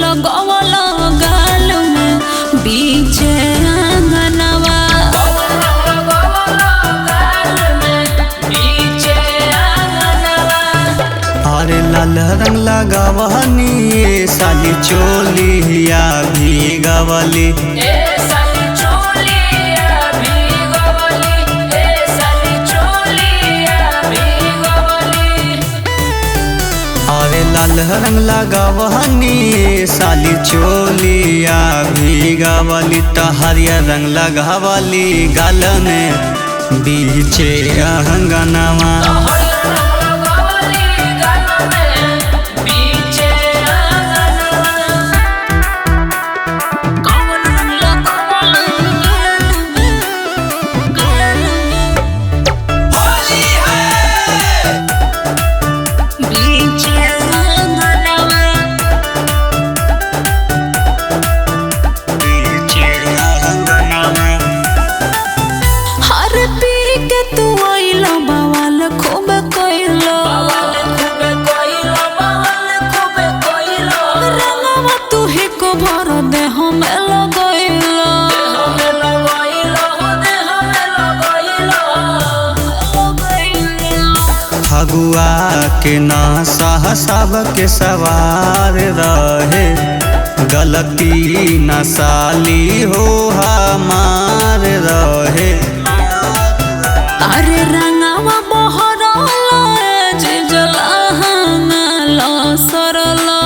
लगवला गाल में बीचे आंगनवा। अरे लाल रंग लगावनी साली चोलिया भीगवली। अरे लाल रंग लगावनी साली चोलिया भीगवली त हरियर रंग लगावली गाल में बीचे आंगनवा। फगुआ के नासा सब के सवार रहे, गलती न साली हो हमार रहे। अरे रंगवा बहरला जिजला हंगला सरला।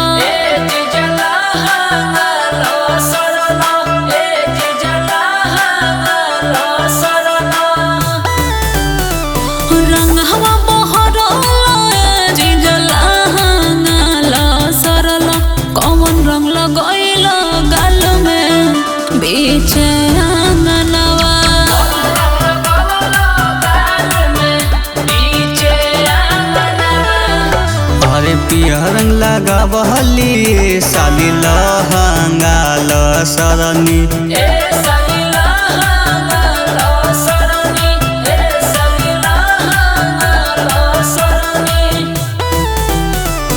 बीचे आंगनवा अरे पियर रंग लगावली साली लहंगा लसरनी।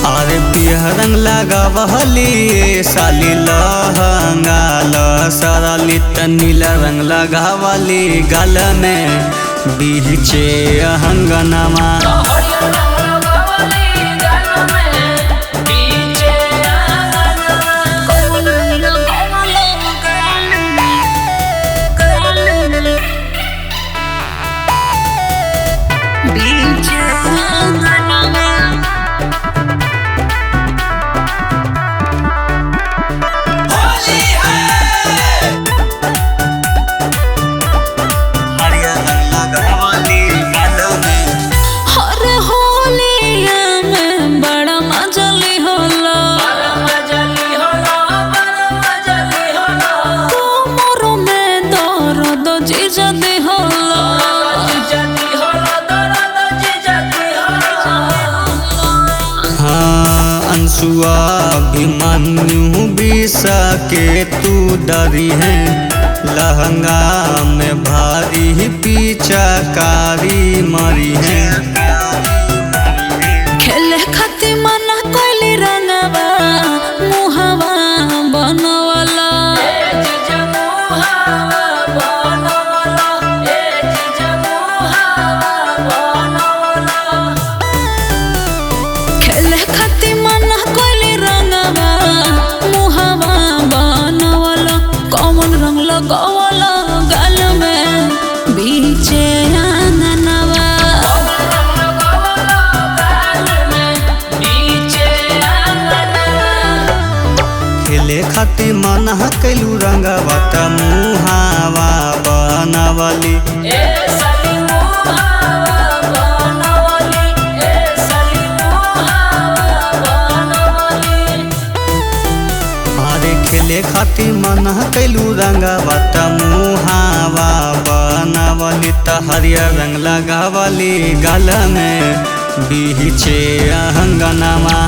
अरे पियर रंग लगावली साली लहंगा लसरली त नीला रंग लगावली गाल में बीचे आंगनवा। अंसुआ अभिमन्यु बिसा के तू डरी है, लहंगा में भारी पीछाकारी मरी है। खेले खाती मना कोइली रंगवा मुहवा बनवला। खेले खाती मना कोइली रंगवा मुहवा बनवला। कौन रंग लगवला गाल में बीचे आंगनवा। खेले खातिर मना कैलू रंगवा त मुहावा बनवली। अरे खेले खातिर मना कैलू रंगवा त मुहावा बनवली त हरियर रंग लगावली गाल में बीचे आंगनवा।